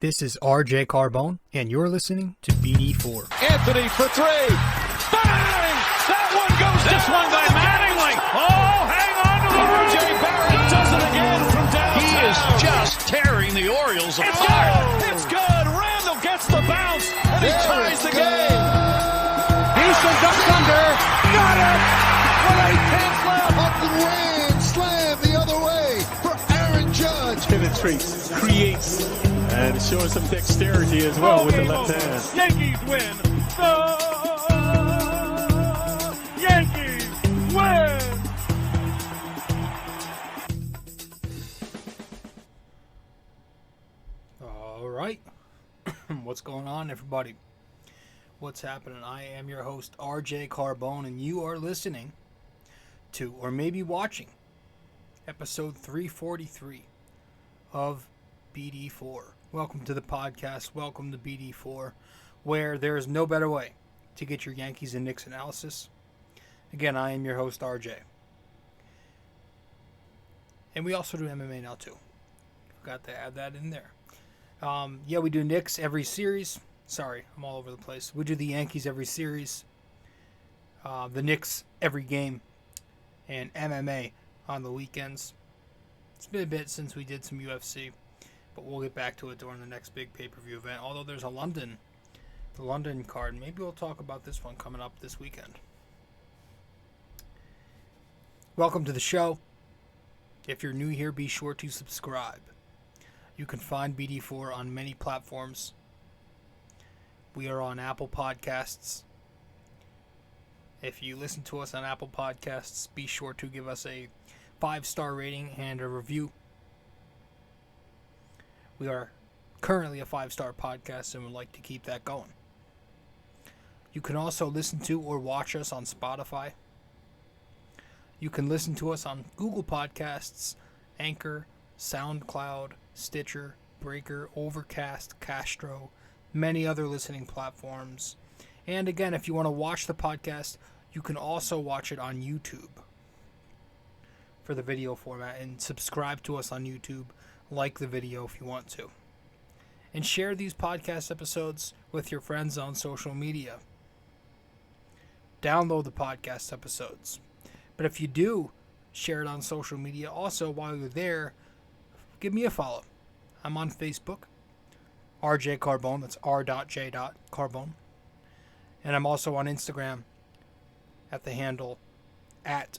This is RJ Carbone, and you're listening to BD4. Anthony for three. Bang! That one goes down. This one by Mattingly. Oh, hang on to the RJ Barrett does it again from downtown. He is just tearing the Orioles apart. It's good. Randle gets the bounce, and he ties the game. Houston ducks under. Got it! With 8 tenths left. Up and ran. Slam the other way for Aaron Judge. Penetrates, creates, and showing some dexterity as well with the left hand. Yankees win. The Yankees win. All right. What's going on, everybody? What's happening? I am your host, RJ Carbone, and you are listening to, or maybe watching, episode 343 of BD4. Welcome to the podcast. Welcome to BD4, where there is no better way to get your Yankees and Knicks analysis. Again, I am your host, RJ. And we also do MMA now, too. Forgot to add that in there. We do Knicks every series. Sorry, I'm all over the place. We do the Yankees every series. The Knicks every game. And MMA on the weekends. It's been a bit since we did some UFC. But we'll get back to it during the next big pay-per-view event. Although there's the London card. Maybe we'll talk about this one coming up this weekend. Welcome to the show. If you're new here, be sure to subscribe. You can find BD4 on many platforms. We are on Apple Podcasts. If you listen to us on Apple Podcasts, be sure to give us a 5-star rating and a review. We are currently a 5-star podcast and would like to keep that going. You can also listen to or watch us on Spotify. You can listen to us on Google Podcasts, Anchor, SoundCloud, Stitcher, Breaker, Overcast, Castro, many other listening platforms. And again, if you want to watch the podcast, you can also watch it on YouTube for the video format, and subscribe to us on YouTube. Like the video if you want to. And share these podcast episodes with your friends on social media. Download the podcast episodes. But if you do share it on social media, also while you're there, give me a follow. I'm on Facebook, RJ Carbone, that's r.j.carbone. And I'm also on Instagram at the handle at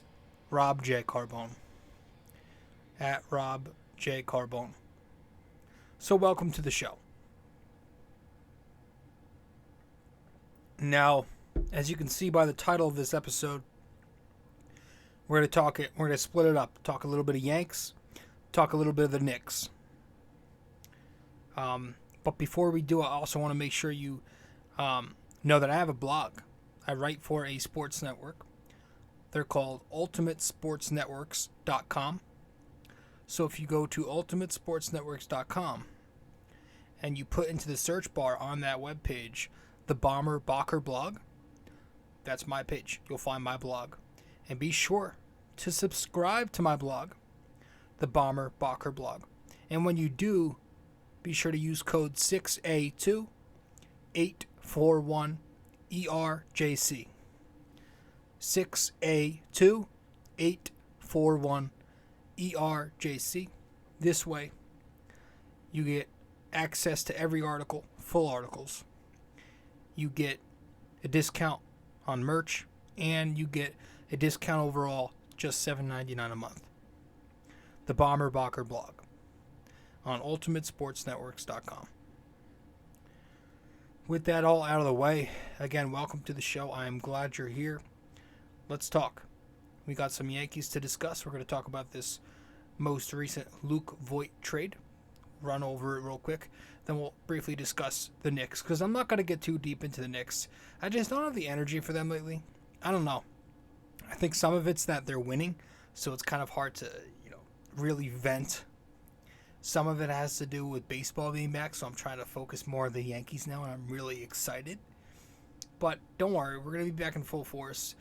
robjcarbone. At Rob J. Carbone. So welcome to the show. Now, as you can see by the title of this episode, we're going to split it up. Talk a little bit of Yanks, talk a little bit of the Knicks. But before we do, I also want to make sure you know that I have a blog. I write for a sports network. They're called ultimatesportsnetworks.com. So if you go to ultimatesportsnetworks.com and you put into the search bar on that webpage the Bomber Bacher blog, that's my page. You'll find my blog. And be sure to subscribe to my blog, the Bomber Bacher blog. And when you do, be sure to use code 6A2841ERJC. 6A2841ERJC. ERJC. This way, you get access to every article, full articles. You get a discount on merch, and you get a discount overall, just $7.99 a month. The Bomber Bacher blog on ultimatesportsnetworks.com. With that all out of the way, again, welcome to the show. I am glad you're here. Let's talk. We got some Yankees to discuss. We're going to talk about this most recent Luke Voit trade. Run over it real quick. Then we'll briefly discuss the Knicks, because I'm not going to get too deep into the Knicks. I just don't have the energy for them lately. I don't know. I think some of it's that they're winning, so it's kind of hard to, really vent. Some of it has to do with baseball being back, so I'm trying to focus more on the Yankees now, and I'm really excited. But don't worry, we're going to be back in full force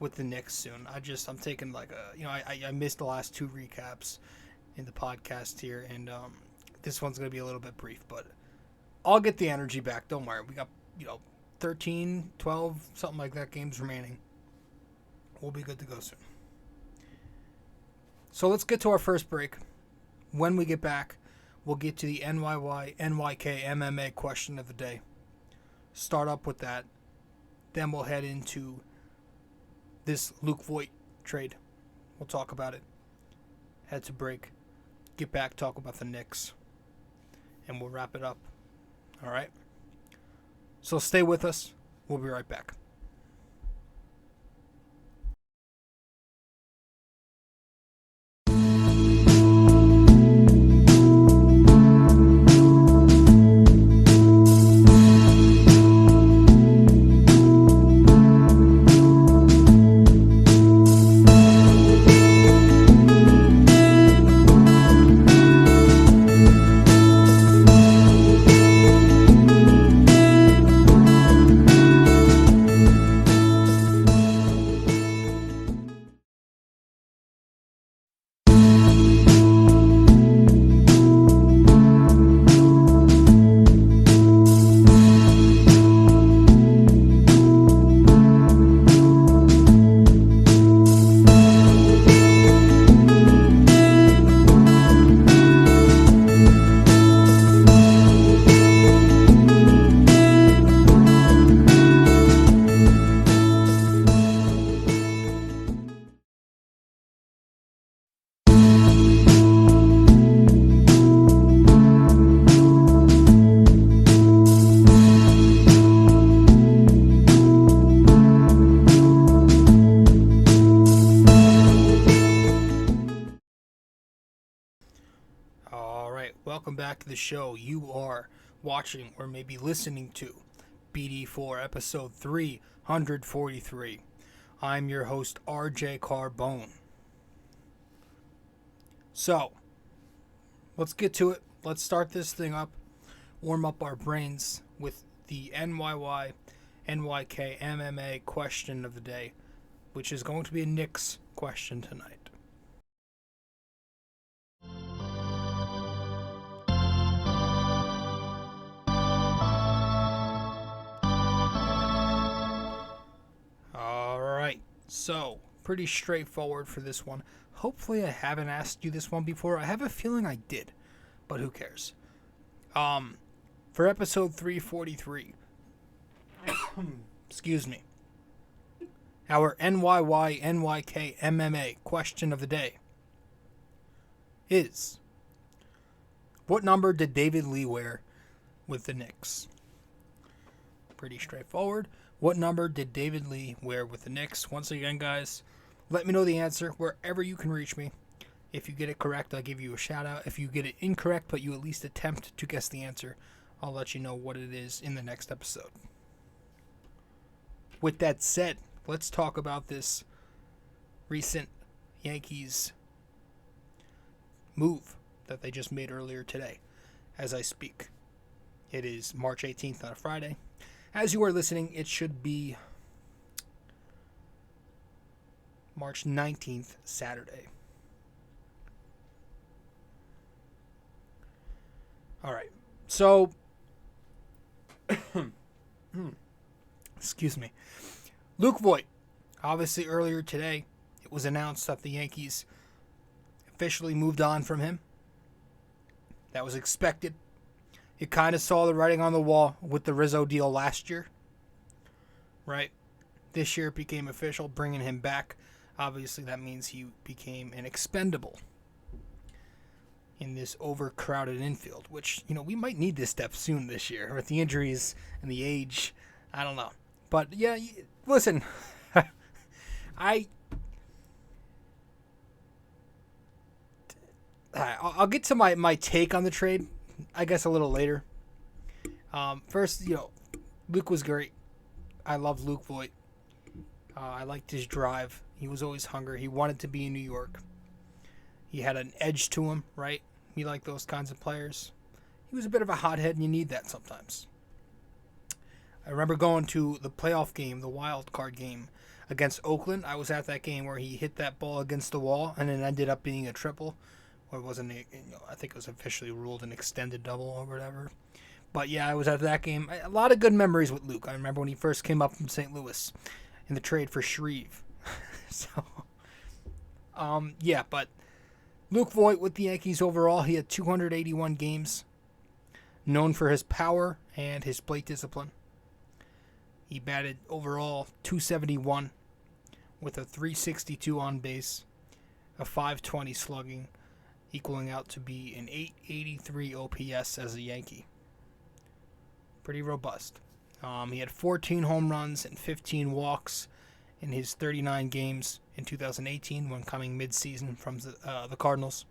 with the Knicks soon. I'm taking I missed the last 2 recaps in the podcast here, and this one's going to be a little bit brief, but I'll get the energy back. Don't worry. We got, 13, 12, something like that games remaining. We'll be good to go soon. So let's get to our first break. When we get back, we'll get to the NYY-NYK-MMA question of the day. Start up with that. Then we'll head into this Luke Voit trade. We'll talk about it. Head to break. Get back, talk about the Knicks. And we'll wrap it up. All right? So stay with us. We'll be right back. Welcome back to the show. You are watching or maybe listening to BD4 episode 343. I'm your host, rjcarbone. So, let's get to it. Let's start this thing up. Warm up our brains with the NYY-NYK-MMA question of the day, which is going to be a Knicks question tonight. So, pretty straightforward for this one. Hopefully I haven't asked you this one before. I have a feeling I did, but who cares? For episode 343, excuse me, our NYY-NYK-MMA question of the day is, what number did David Lee wear with the Knicks? Pretty straightforward. What number did David Lee wear with the Knicks? Once again, guys, let me know the answer wherever you can reach me. If you get it correct, I'll give you a shout out. If you get it incorrect, but you at least attempt to guess the answer, I'll let you know what it is in the next episode. With that said, let's talk about this recent Yankees move that they just made earlier today as I speak. It is March 18th on a Friday. As you are listening, it should be March 19th, Saturday. All right. So, excuse me. Luke Voit. Obviously, earlier today, it was announced that the Yankees officially moved on from him. That was expected. You kind of saw the writing on the wall with the Rizzo deal last year, right? This year it became official, bringing him back. Obviously, that means he became an expendable in this overcrowded infield, which, we might need this depth soon this year with the injuries and the age. I don't know. But, yeah, listen, I'll get to my take on the trade, I guess, a little later. First, Luke was great. I love Luke Voit. I liked his drive. He was always hungry. He wanted to be in New York. He had an edge to him, right? We like those kinds of players. He was a bit of a hothead, and you need that sometimes. I remember going to the playoff game, the wild card game against Oakland. I was at that game where he hit that ball against the wall, and it ended up being a triple. Or it wasn't, I think it was officially ruled an extended double or whatever. But yeah, I was at that game. A lot of good memories with Luke. I remember when he first came up from St. Louis in the trade for Shreve. So, yeah, but Luke Voit with the Yankees overall, he had 281 games, known for his power and his plate discipline. He batted overall .271 with a .362 on base, a .520 slugging, equaling out to be an .883 OPS as a Yankee. Pretty robust. He had 14 home runs and 15 walks in his 39 games in 2018 when coming mid-season from the Cardinals.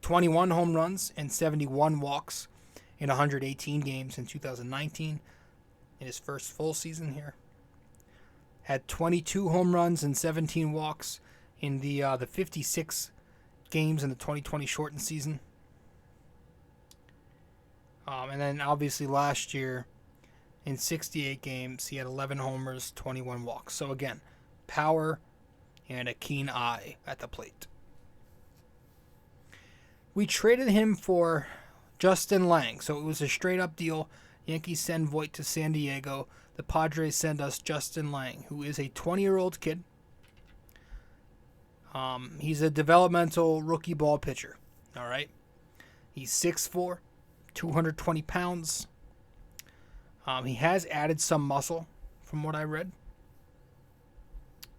21 home runs and 71 walks in 118 games in 2019 in his first full season here. Had 22 home runs and 17 walks in the 56 games in the 2020 shortened season. And then obviously last year, in 68 games, he had 11 homers, 21 walks. So again, power and a keen eye at the plate. We traded him for Justin Lange, so it was a straight-up deal. Yankees send Voit to San Diego. The Padres send us Justin Lange, who is a 20-year-old kid. He's a developmental rookie ball pitcher. All right, he's 6'4", 220 pounds. He has added some muscle, from what I read.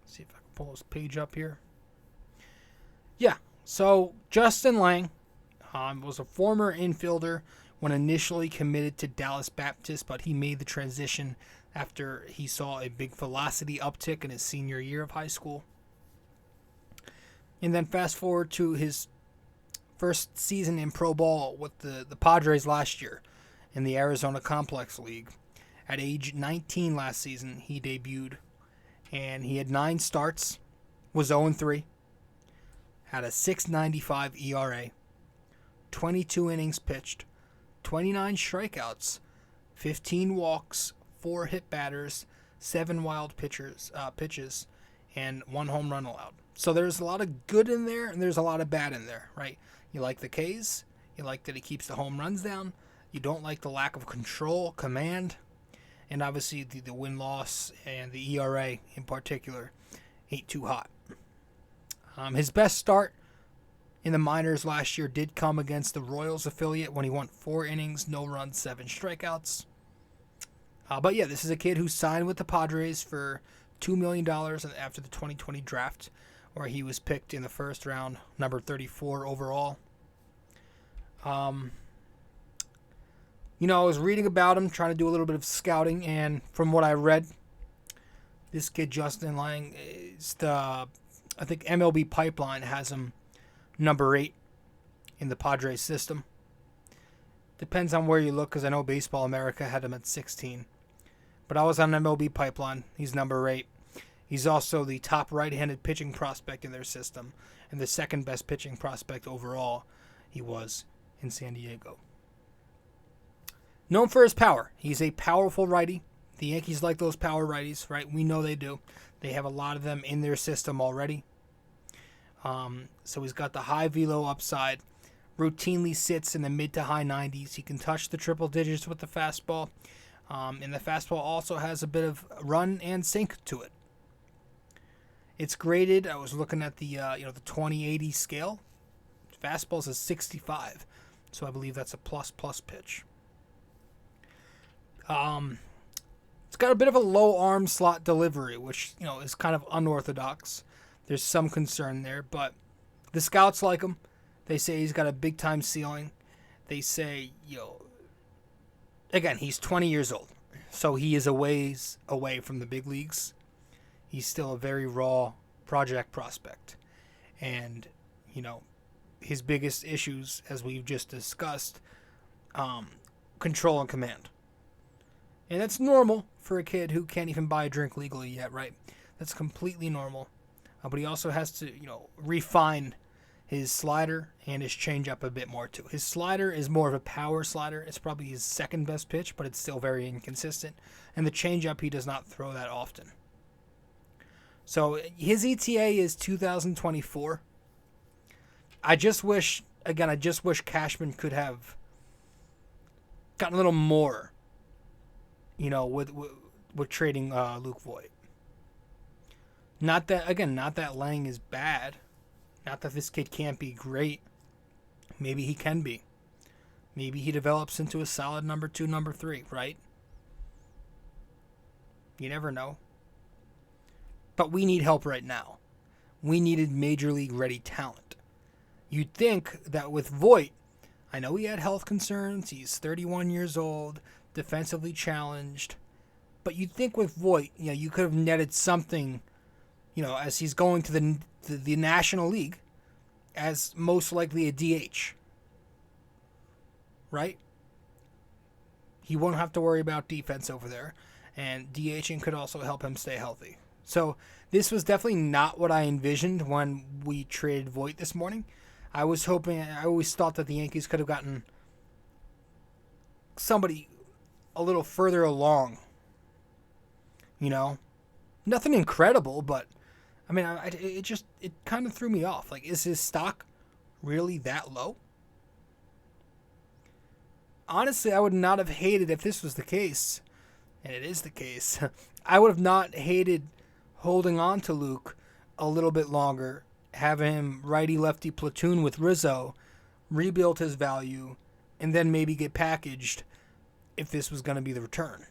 Let's see if I can pull his page up here. Yeah, so Justin Lange was a former infielder when initially committed to Dallas Baptist, but he made the transition after he saw a big velocity uptick in his senior year of high school. And then fast forward to his first season in pro ball with the Padres last year in the Arizona Complex League. At age 19 last season, he debuted, and he had 9 starts, was 0-3, had a .695 ERA, 22 innings pitched, 29 strikeouts, 15 walks, 4 hit batters, 7 wild pitches, and 1 home run allowed. So there's a lot of good in there, and there's a lot of bad in there, right? You like the Ks, you like that he keeps the home runs down, you don't like the lack of control, command, and obviously the win-loss and the ERA in particular ain't too hot. His best start in the minors last year did come against the Royals affiliate when he went 4 innings, no runs, 7 strikeouts. But yeah, this is a kid who signed with the Padres for $2 million after the 2020 draft, where he was picked in the first round, number 34 overall. I was reading about him, trying to do a little bit of scouting, and from what I read, this kid, Justin Lange, is I think MLB Pipeline has him number 8 in the Padres system. Depends on where you look, because I know Baseball America had him at 16. But I was on MLB Pipeline. He's number 8. He's also the top right-handed pitching prospect in their system, and the second best pitching prospect overall he was in San Diego. Known for his power. He's a powerful righty. The Yankees like those power righties, right? We know they do. They have a lot of them in their system already. So he's got the high velo upside. Routinely sits in the mid to high 90s. He can touch the triple digits with the fastball. And the fastball also has a bit of run and sink to it. It's graded. I was looking at the 2080 scale. Fastball's a 65. So I believe that's a plus pitch. It's got a bit of a low arm slot delivery, which, is kind of unorthodox. There's some concern there, but the scouts like him. They say he's got a big time ceiling. They say, again, he's 20 years old, so he is a ways away from the big leagues. He's still a very raw project prospect. And, his biggest issues, as we've just discussed, control and command. And that's normal for a kid who can't even buy a drink legally yet, right? That's completely normal. But he also has to, refine his slider and his changeup a bit more too. His slider is more of a power slider. It's probably his second best pitch, but it's still very inconsistent. And the changeup, he does not throw that often. So his ETA is 2024. I just wish Cashman could have gotten a little more, with trading Luke Voit. Not that Lange is bad. Not that this kid can't be great. Maybe he can be. Maybe he develops into a solid number 2, number 3, right? You never know. But we need help right now. We needed major league ready talent. You'd think that with Voit, I know he had health concerns. He's 31 years old, defensively challenged. But you'd think with Voit, you could have netted something, as he's going to the National League as most likely a DH. Right? He won't have to worry about defense over there. And DHing could also help him stay healthy. So this was definitely not what I envisioned when we traded Voit this morning. I always thought that the Yankees could have gotten somebody a little further along. Nothing incredible, but I mean, it kind of threw me off. Like, is his stock really that low? Honestly, I would not have hated if this was the case, and it is the case. I would have not hated holding on to Luke a little bit longer, having him righty-lefty platoon with Rizzo, rebuild his value, and then maybe get packaged if this was going to be the return.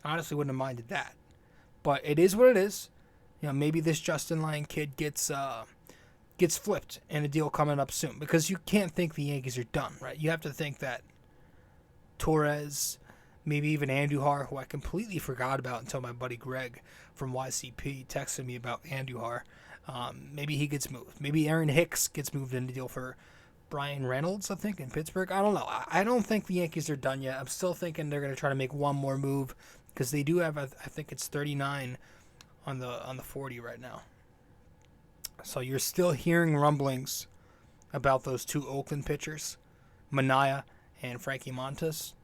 Honestly, wouldn't have minded that. But it is what it is. Maybe this Justin Lange kid gets flipped and a deal coming up soon, because you can't think the Yankees are done, right? You have to think that Torres, maybe even Andujar, who I completely forgot about until my buddy Greg from YCP texted me about Andujar. Maybe he gets moved. Maybe Aaron Hicks gets moved in a deal for Brian Reynolds, I think, in Pittsburgh. I don't know. I don't think the Yankees are done yet. I'm still thinking they're going to try to make one more move, because they do have, I think it's 39 on the 40 right now. So you're still hearing rumblings about those two Oakland pitchers, Manaea and Frankie Montas.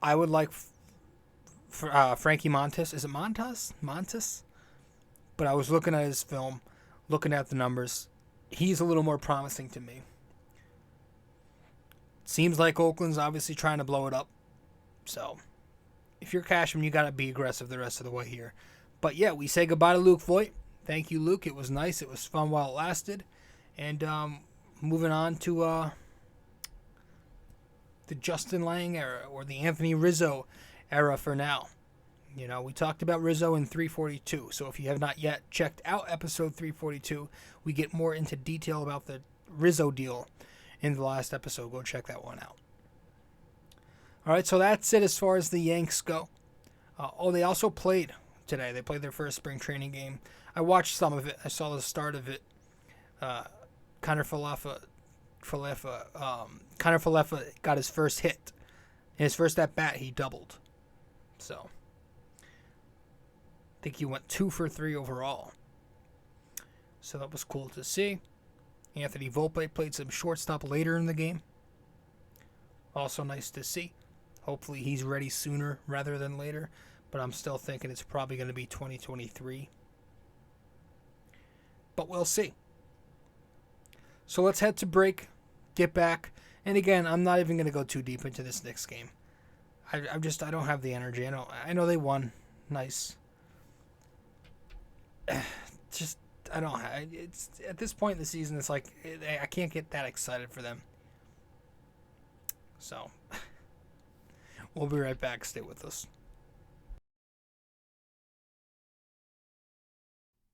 I would like Frankie Montas. Is it Montas? But I was looking at his film, looking at the numbers. He's a little more promising to me. Seems like Oakland's obviously trying to blow it up. So if you're Cashman, you got to be aggressive the rest of the way here. But yeah, we say goodbye to Luke Voit. Thank you, Luke. It was nice. It was fun while it lasted. And moving on to the Justin Lange era, or the Anthony Rizzo era for now. We talked about Rizzo in 342. So if you have not yet checked out episode 342, we get more into detail about the Rizzo deal in the last episode. Go check that one out. All right, so that's it as far as the Yanks go. They also played today. They played their first spring training game. I watched some of it. I saw the start of it. Connor Falefa got his first hit. In his first at-bat, he doubled. So I think he went 2 for 3 overall. So that was cool to see. Anthony Volpe played some shortstop later in the game. Also nice to see. Hopefully he's ready sooner rather than later. But I'm still thinking it's probably going to be 2023. But we'll see. So let's head to break, get back. And again, I'm not even going to go too deep into this Knicks game. I don't have the energy. I know they won. Nice. It's at this point in the season, it's like I can't get that excited for them. So we'll be right back. Stay with us.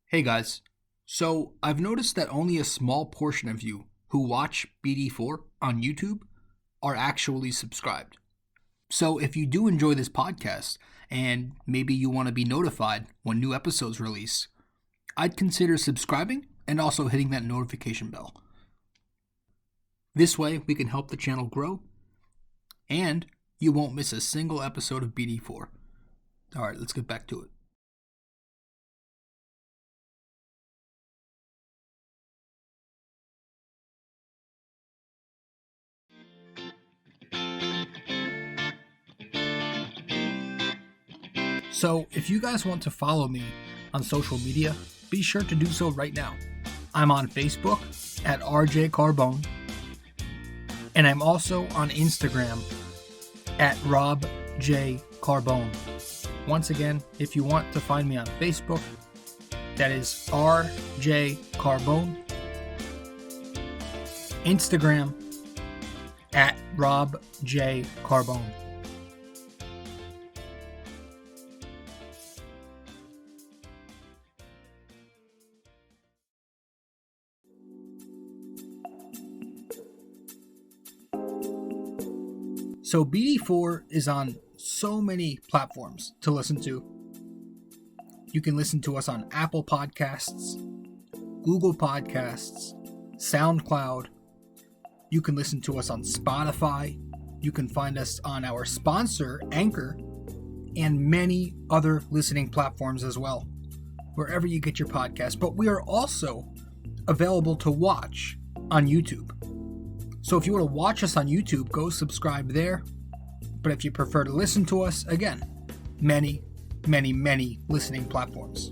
Hey guys. So I've noticed that only a small portion of you who watch BD4 on YouTube are actually subscribed. So if you do enjoy this podcast and maybe you want to be notified when new episodes release, I'd consider subscribing and also hitting that notification bell. This way we can help the channel grow and you won't miss a single episode of BD4. All right, let's get back to it. So, if you guys want to follow me on social media, be sure to do so right now. I'm on Facebook at rjcarbone, And I'm also on Instagram at rjcarbone. Once again, if you want to find me on Facebook, that is rjcarbone. Instagram at rjcarbone. So BD4 is on so many platforms to listen to. You can listen to us on Apple Podcasts, Google Podcasts, SoundCloud. You can listen to us on Spotify. You can find us on our sponsor, Anchor, and many other listening platforms as well, wherever you get your podcast. But we are also available to watch on YouTube. So if you want to watch us on YouTube, go subscribe there. But if you prefer to listen to us, again, many listening platforms.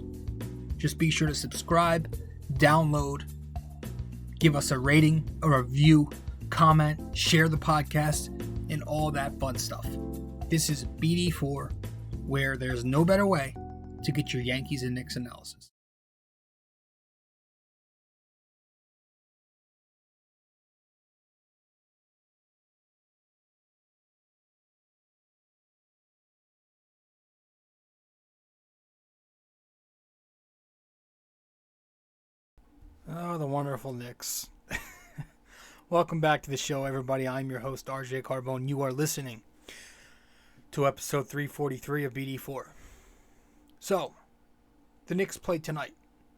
Just be sure to subscribe, download, give us a rating, a review, comment, share the podcast, and all that fun stuff. This is BD4, where there's no better way to get your Yankees and Knicks analysis. Oh, the wonderful Knicks. Welcome back to the show, everybody. I'm your host, RJ Carbone. You are listening to episode 343 of BD4. So, the Knicks played tonight,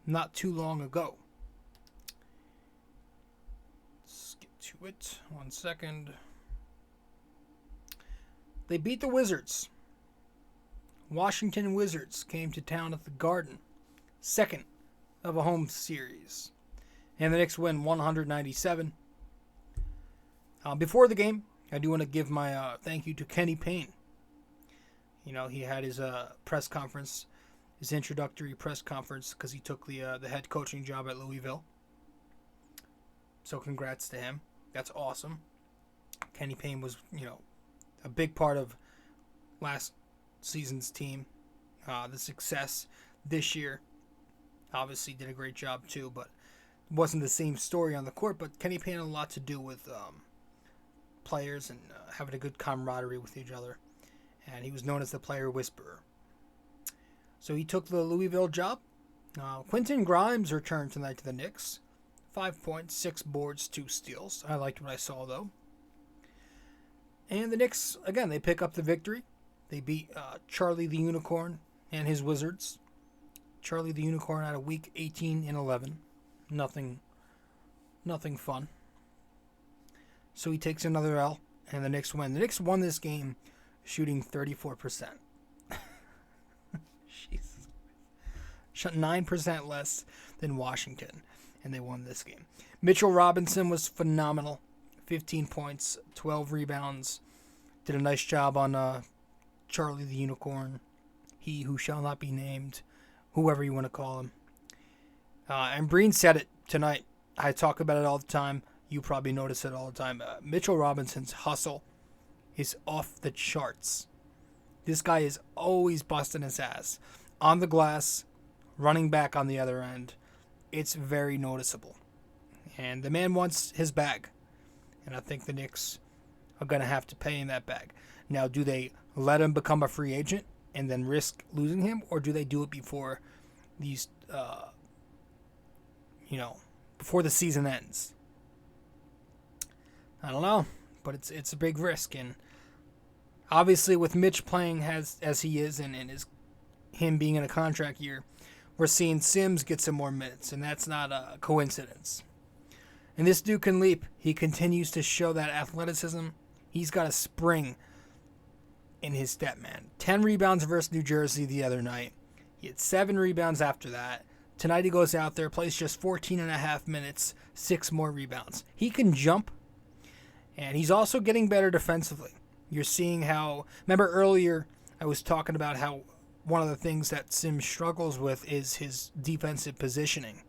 not too long ago. Let's get to it. 1 second. They beat the Wizards. Washington Wizards came to town at the Garden, second of a home series. And the Knicks win 197. Before the game, I do want to give my thank you to Kenny Payne. You know, he had his press conference, his introductory press conference, because he took the head coaching job at Louisville. So congrats to him. That's awesome. Kenny Payne was, a big part of last season's team. The success this year. Obviously did a great job too, but it wasn't the same story on the court. But Kenny Payne had a lot to do with players and having a good camaraderie with each other. And he was known as the player whisperer. So he took the Louisville job. Quentin Grimes returned tonight to the Knicks. 5 points, 6 boards, 2 steals. I liked what I saw, though. And the Knicks, again, they pick up the victory. They beat Charlie the Unicorn and his Wizards. Charlie the Unicorn had a week 18-11. Nothing fun. So he takes another L, and the Knicks win. The Knicks won this game shooting 34%. Jesus. Shot 9% less than Washington, and they won this game. Mitchell Robinson was phenomenal. 15 points, 12 rebounds. Did a nice job on Charlie the Unicorn. He who shall not be named. Whoever you want to call him. And Breen said it tonight. I talk about it all the time. You probably notice it all the time. Mitchell Robinson's hustle is off the charts. This guy is always busting his ass. On the glass, running back on the other end. It's very noticeable. And the man wants his bag. And I think the Knicks are going to have to pay him that bag. Now, do they let him become a free agent and then risk losing him? Or do they do it before these, before the season ends? I don't know, but it's a big risk. And obviously with Mitch playing as he is and him being in a contract year, we're seeing Sims get some more minutes, and that's not a coincidence. And this dude can leap. He continues to show that athleticism. He's got a spring in his step, man. 10 rebounds versus New Jersey the other night. He had 7 rebounds after that. Tonight he goes out there, plays just 14 and a half minutes, 6 more rebounds. He can jump, and he's also getting better defensively. You're seeing how, remember earlier I was talking about how one of the things that Sims struggles with is his defensive positioning.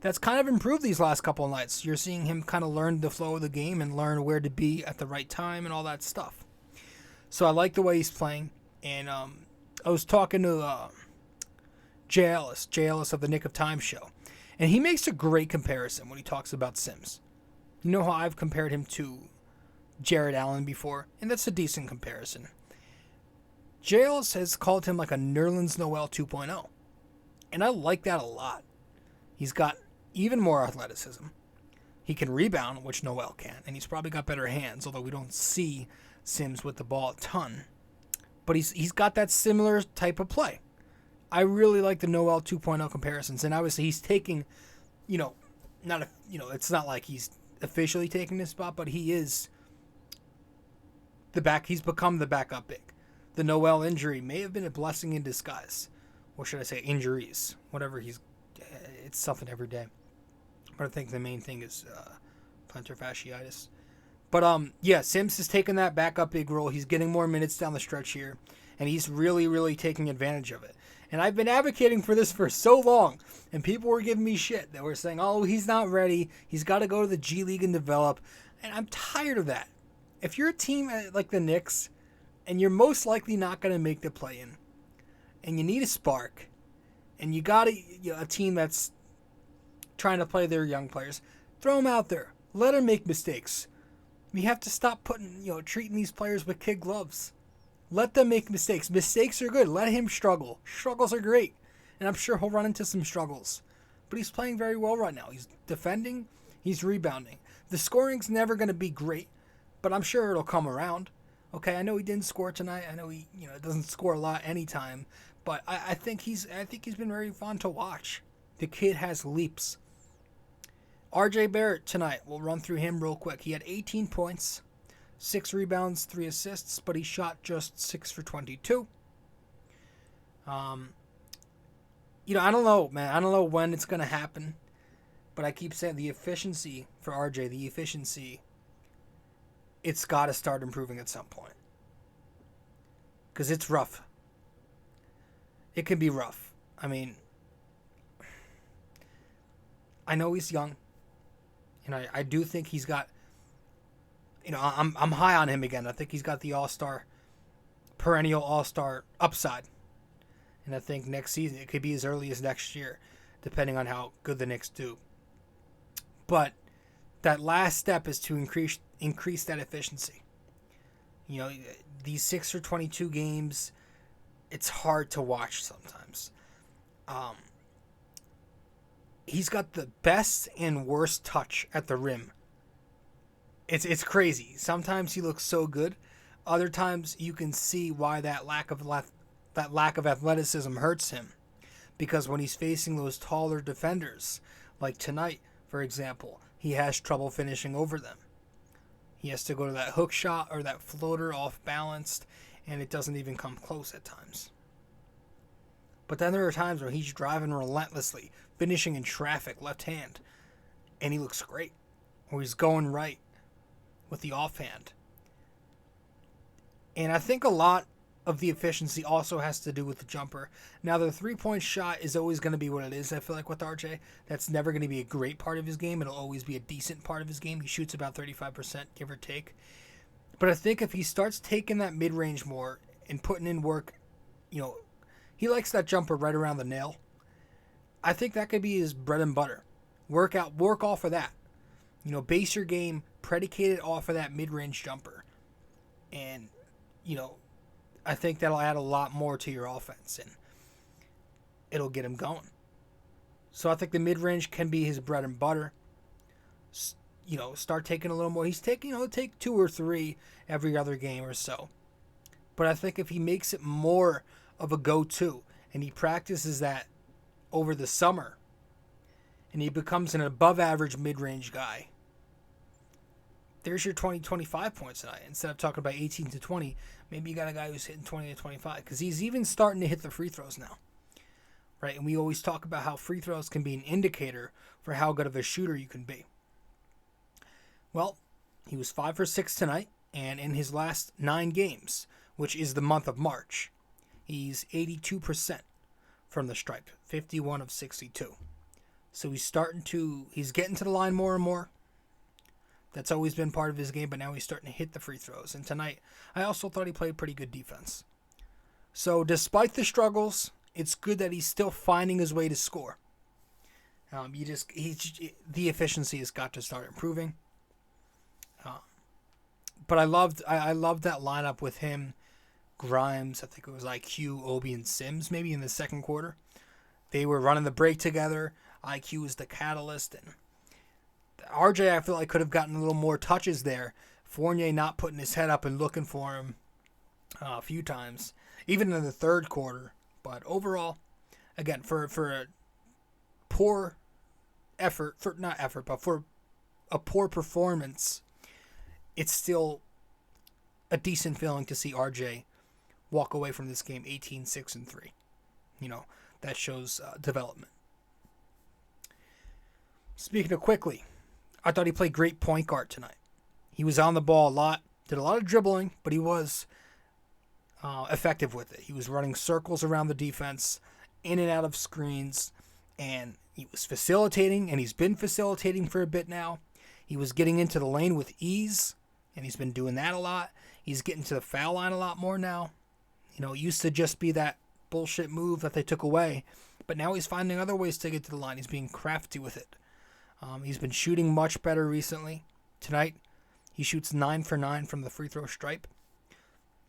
that's kind of improved these last couple of nights. You're seeing him kind of learn the flow of the game and learn where to be at the right time and all that stuff. So I like the way he's playing. And I was talking to Jay Ellis of the Nick of Time show. And he makes a great comparison when he talks about Sims. You know how I've compared him to Jared Allen before? And that's a decent comparison. Jay Ellis has called him like a Nerlens Noel 2.0. And I like that a lot. He's got even more athleticism. He can rebound, which Noel can. And he's probably got better hands, although we don't see Sims with the ball a ton. But he's got that similar type of play. I really like the Noel 2.0 comparisons. And obviously he's taking, it's not like he's officially taking this spot, but he is he's become the backup big. The Noel injury may have been a blessing in disguise. Or should I say injuries? Whatever it's something every day. But I think the main thing is plantar fasciitis. But Sims has taken that backup big role. He's getting more minutes down the stretch here. And he's really, really taking advantage of it. And I've been advocating for this for so long. And people were giving me shit. They were saying, oh, he's not ready. He's got to go to the G League and develop. And I'm tired of that. If you're a team like the Knicks, and you're most likely not going to make the play-in, and you need a spark, and you got a team that's trying to play their young players, throw them out there. Let them make mistakes. We have to stop treating these players with kid gloves. Let them make mistakes. Mistakes are good. Let him struggle. Struggles are great. And I'm sure he'll run into some struggles. But he's playing very well right now. He's defending. He's rebounding. The scoring's never going to be great, but I'm sure it'll come around. Okay, I know he didn't score tonight. I know he doesn't score a lot anytime. But I think he's been very fun to watch. The kid has leaps. RJ Barrett tonight. We'll run through him real quick. He had 18 points. 6 rebounds, 3 assists, but he shot just 6 for 22. I don't know, man. I don't know when it's going to happen, but I keep saying the efficiency for RJ, it's got to start improving at some point. Because it's rough. It can be rough. I mean, I know he's young, and I do think he's got... I'm high on him again. I think he's got the perennial all-star upside. And I think next season, it could be as early as next year, depending on how good the Knicks do. But that last step is to increase that efficiency. These 6 or 22 games, it's hard to watch sometimes. He's got the best and worst touch at the rim. It's crazy. Sometimes he looks so good. Other times you can see why that lack of athleticism hurts him. Because when he's facing those taller defenders, like tonight, for example, he has trouble finishing over them. He has to go to that hook shot or that floater off balanced, and it doesn't even come close at times. But then there are times where he's driving relentlessly, finishing in traffic, left hand, and he looks great. Or he's going right with the offhand. And I think a lot of the efficiency also has to do with the jumper. Now, the three-point shot is always going to be what it is, I feel like, with RJ. That's never going to be a great part of his game. It'll always be a decent part of his game. He shoots about 35%, give or take. But I think if he starts taking that mid-range more and putting in work, he likes that jumper right around the nail. I think that could be his bread and butter. Work off of that. Base your game predicated off of that mid-range jumper. And, I think that'll add a lot more to your offense, and it'll get him going. So I think the mid-range can be his bread and butter. Start taking a little more. He's taking, take 2 or 3 every other game or so. But I think if he makes it more of a go-to, and he practices that over the summer, and he becomes an above-average mid-range guy, there's your 20-25 points tonight. Instead of talking about 18 to 20, maybe you got a guy who's hitting 20 to 25, because he's even starting to hit the free throws now, right? And we always talk about how free throws can be an indicator for how good of a shooter you can be. Well, he was 5 for 6 tonight, and in his last 9 games, which is the month of March, he's 82% from the stripe, 51 of 62. So he's getting to the line more and more. That's always been part of his game, but now he's starting to hit the free throws. And tonight, I also thought he played pretty good defense. So despite the struggles, it's good that he's still finding his way to score. The efficiency has got to start improving. But I loved that lineup with him, Grimes, I think it was IQ, Obi, and Sims maybe in the second quarter. They were running the break together. IQ was the catalyst, and RJ, I feel like, could have gotten a little more touches there. Fournier not putting his head up and looking for him a few times, even in the third quarter. But overall, again, for a poor effort, for a poor performance, it's still a decent feeling to see RJ walk away from this game 18-6-3. That shows development. Speaking of Quickley, I thought he played great point guard tonight. He was on the ball a lot, did a lot of dribbling, but he was effective with it. He was running circles around the defense, in and out of screens, and he was facilitating, and he's been facilitating for a bit now. He was getting into the lane with ease, and he's been doing that a lot. He's getting to the foul line a lot more now. It used to just be that bullshit move that they took away, but now he's finding other ways to get to the line. He's being crafty with it. He's been shooting much better recently. Tonight, he shoots 9 for 9 from the free throw stripe.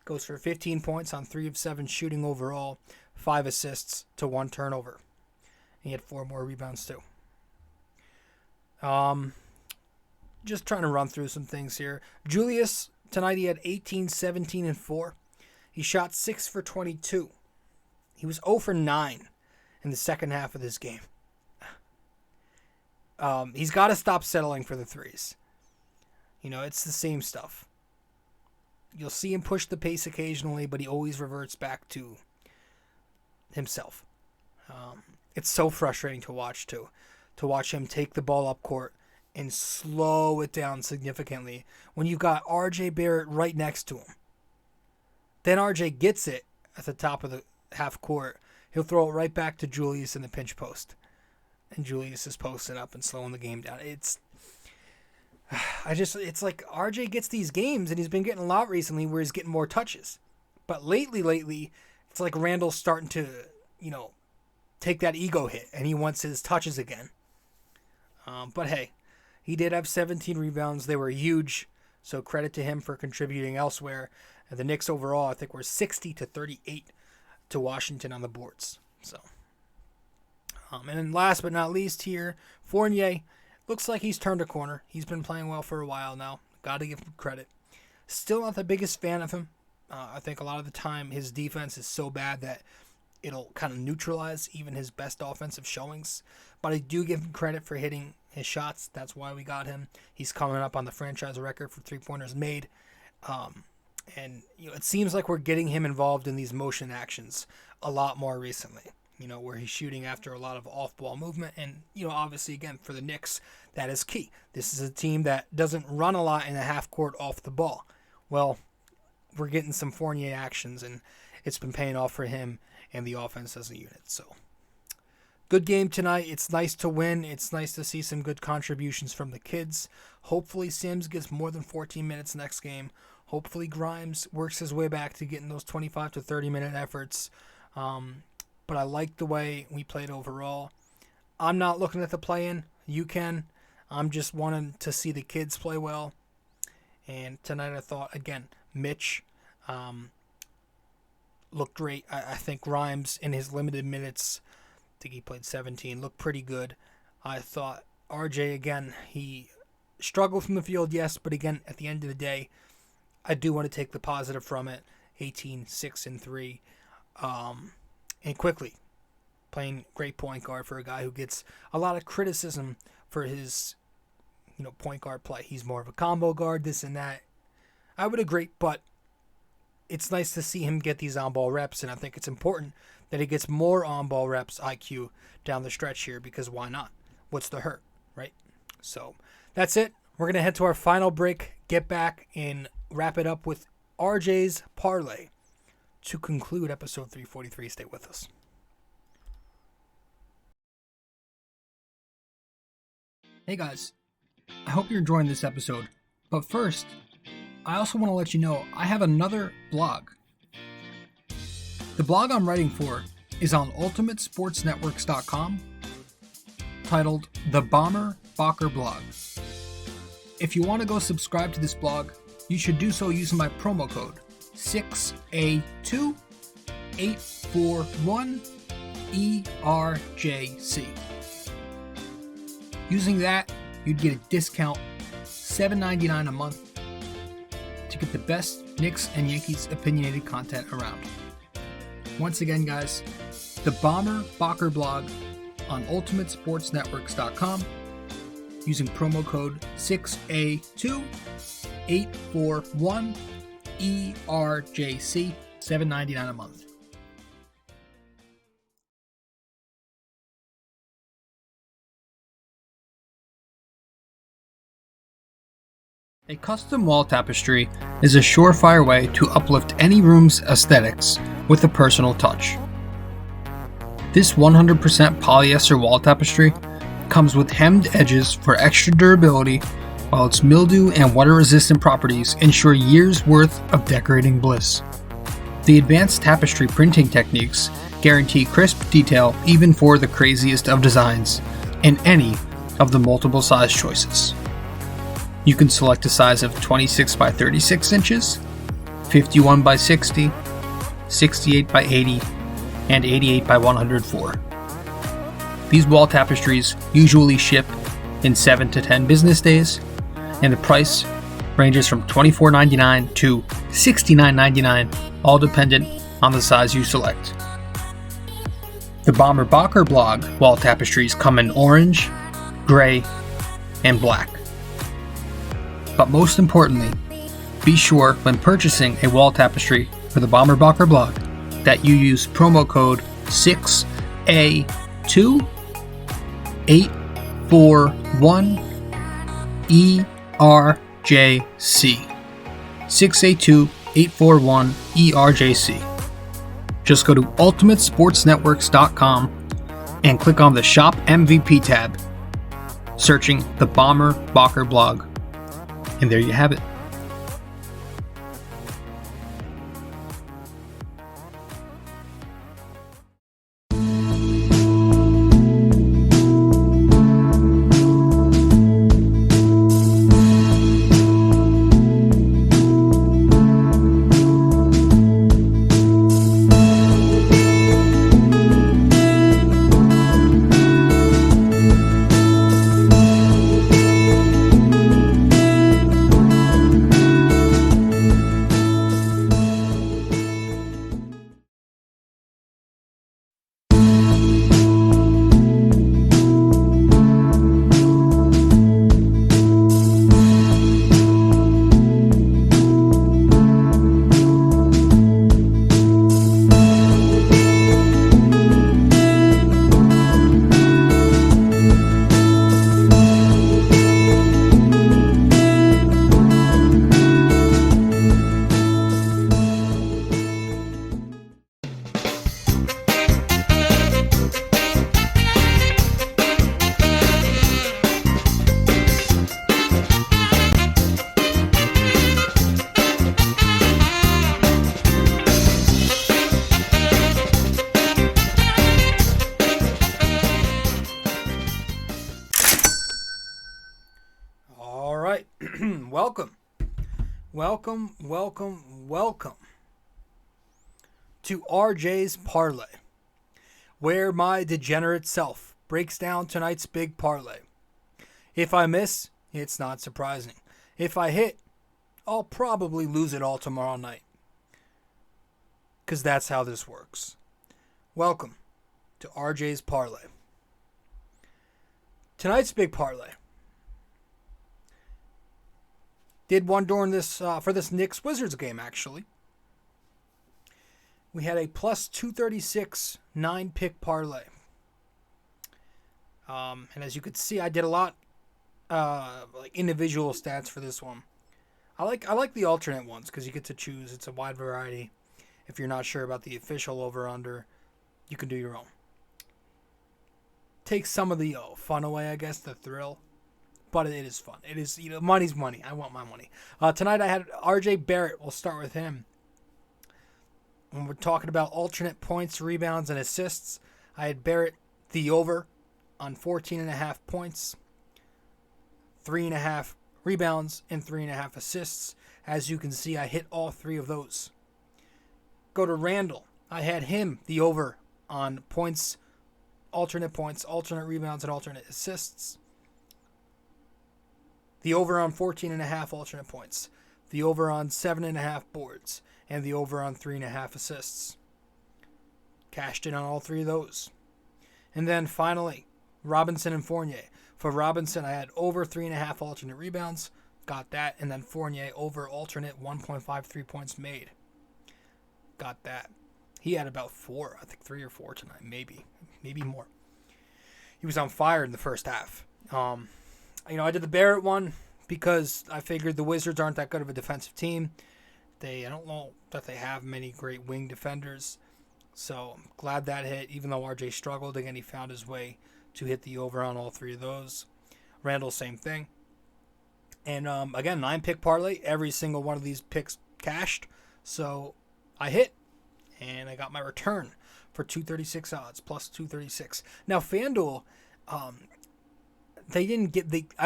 Goes for 15 points on 3 of 7 shooting overall, 5 assists to 1 turnover. He had 4 more rebounds too. Just trying to run through some things here. Julius, tonight he had 18, 17, and 4. He shot 6 for 22. He was 0 for 9 in the second half of this game. He's got to stop settling for the threes. It's the same stuff. You'll see him push the pace occasionally, but he always reverts back to himself. It's so frustrating to watch, too. To watch him take the ball up court and slow it down significantly when you've got RJ Barrett right next to him. Then RJ gets it at the top of the half court. He'll throw it right back to Julius in the pinch post. And Julius is posting up and slowing the game down. It's like RJ gets these games, and he's been getting a lot recently where he's getting more touches. But lately, it's like Randle's starting to, take that ego hit, and he wants his touches again. But hey, he did have 17 rebounds. They were huge, so credit to him for contributing elsewhere. And the Knicks overall, I think, were 60-38 to Washington on the boards. So, and then last but not least here, Fournier. Looks like he's turned a corner. He's been playing well for a while now. Got to give him credit. Still not the biggest fan of him. I think a lot of the time his defense is so bad that it'll kind of neutralize even his best offensive showings. But I do give him credit for hitting his shots. That's why we got him. He's coming up on the franchise record for three-pointers made. And it seems like we're getting him involved in these motion actions a lot more recently. Where he's shooting after a lot of off-ball movement. And, obviously, again, for the Knicks, that is key. This is a team that doesn't run a lot in the half court off the ball. Well, we're getting some Fournier actions, and it's been paying off for him and the offense as a unit. So, good game tonight. It's nice to win. It's nice to see some good contributions from the kids. Hopefully, Sims gets more than 14 minutes next game. Hopefully, Grimes works his way back to getting those 25 to 30-minute efforts. But I like the way we played overall. I'm not looking at the play-in. You can. I'm just wanting to see the kids play well. And tonight I thought, again, Mitch looked great. I think Grimes, in his limited minutes, I think he played 17, looked pretty good. I thought RJ, again, he struggled from the field, yes, but again, at the end of the day, I do want to take the positive from it. 18-6-3. And Quickley, playing great point guard for a guy who gets a lot of criticism for his, point guard play. He's more of a combo guard, this and that. I would agree, but it's nice to see him get these on-ball reps, and I think it's important that he gets more on-ball reps, IQ, down the stretch here, because why not? What's the hurt, right? So that's it. We're going to head to our final break, get back, and wrap it up with RJ's parlay to conclude episode 343. Stay with us. Hey guys, I hope you're enjoying this episode. But first, I also want to let you know I have another blog. The blog I'm writing for is on ultimatesportsnetworks.com, titled The Bomber Bocker Blog. If you want to go subscribe to this blog, you should do so using my promo code 6A2841ERJC. Using that, you'd get a discount, $7.99 a month, to get the best Knicks and Yankees opinionated content around. Once again, guys, the Bomber Bocker Blog on ultimatesportsnetworks.com using promo code 6A2841ERJC, $7.99 a month. A custom wall tapestry is a surefire way to uplift any room's aesthetics with a personal touch. This 100% polyester wall tapestry comes with hemmed edges for extra durability, while its mildew and water-resistant properties ensure years' worth of decorating bliss. The advanced tapestry printing techniques guarantee crisp detail even for the craziest of designs in any of the multiple size choices. You can select a size of 26 by 36 inches, 51 by 60, 68 by 80, and 88 by 104. These wall tapestries usually ship in 7 to 10 business days, and the price ranges from $24.99 to $69.99, all dependent on the size you select. The Bomber Bocker Blog wall tapestries come in orange, gray, and black. But most importantly, be sure when purchasing a wall tapestry for the Bomber Bocker Blog that you use promo code 6A2841ERJC. 6A2841ERJC. Just go to ultimatesportsnetworks.com and click on the Shop MVP tab, searching the Bomber Bocker Blog. And there you have it. Welcome to RJ's Parlay, where my degenerate self breaks down tonight's big parlay. If I miss, it's not surprising. If I hit, I'll probably lose it all tomorrow night, because that's how this works. Welcome to RJ's Parlay. Tonight's big parlay. Did one during this for this Knicks Wizards game, actually. We had a plus 236 9-pick parlay. And as you could see, I did a lot like individual stats for this one. I like the alternate ones because you get to choose. It's a wide variety. If you're not sure about the official over-under, you can do your own. Take some of the fun away, I guess, the thrill. but it is fun. It is, money's money. I want my money. Tonight I had RJ Barrett. We'll start with him. When we're talking about alternate points, rebounds, and assists, I had Barrett the over on 14.5 points, 3.5 rebounds, and 3.5 assists. As you can see, I hit all 3 of those. Go to Randle. I had him the over on points, alternate rebounds, and alternate assists. The over on 14.5 alternate points. The over on 7.5 boards. And the over on 3.5 assists. Cashed in on all 3 of those. And then finally, Robinson and Fournier. For Robinson, I had over 3.5 alternate rebounds. Got that. And then Fournier over alternate 1.53 points made. Got that. He had about 4, I think 3 or 4 tonight. Maybe more. He was on fire in the first half. I did the Barrett one because I figured the Wizards aren't that good of a defensive team. I don't know that they have many great wing defenders. So I'm glad that hit. Even though RJ struggled, again, he found his way to hit the over on all 3 of those. Randle, same thing. And again, 9-pick parlay. Every single one of these picks cashed. So I hit. And I got my return for 236 odds, plus 236. Now, FanDuel, I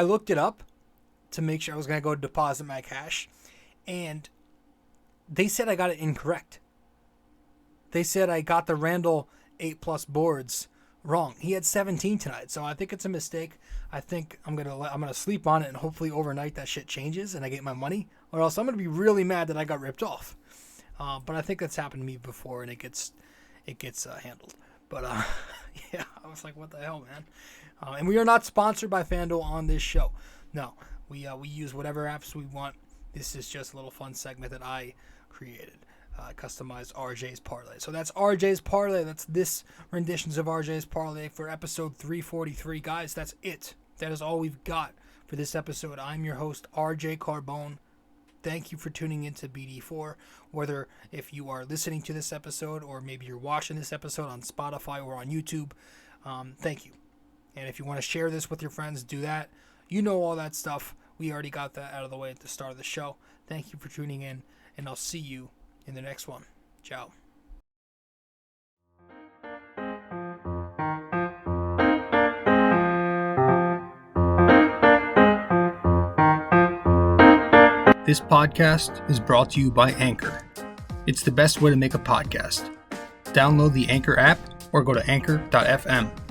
looked it up to make sure I was going to go deposit my cash. And they said I got it incorrect. They said I got the Randle 8+ boards wrong. He had 17 tonight, so I think it's a mistake. I think I'm gonna sleep on it, and hopefully overnight that shit changes and I get my money, or else I'm gonna be really mad that I got ripped off. But I think that's happened to me before, and it gets handled. But yeah, I was like, what the hell, man? And we are not sponsored by FanDuel on this show. No, we use whatever apps we want. This is just a little fun segment that I created. Customized RJ's Parlay. So that's RJ's Parlay. That's this renditions of RJ's Parlay for episode 343. Guys, that's it. That is all we've got for this episode. I'm your host, RJ Carbone. Thank you for tuning into BD4. Whether if you are listening to this episode or maybe you're watching this episode on Spotify or on YouTube, thank you. And if you want to share this with your friends, do that. You know all that stuff. We already got that out of the way at the start of the show. Thank you for tuning in, and I'll see you in the next one. Ciao. This podcast is brought to you by Anchor. It's the best way to make a podcast. Download the Anchor app or go to anchor.fm.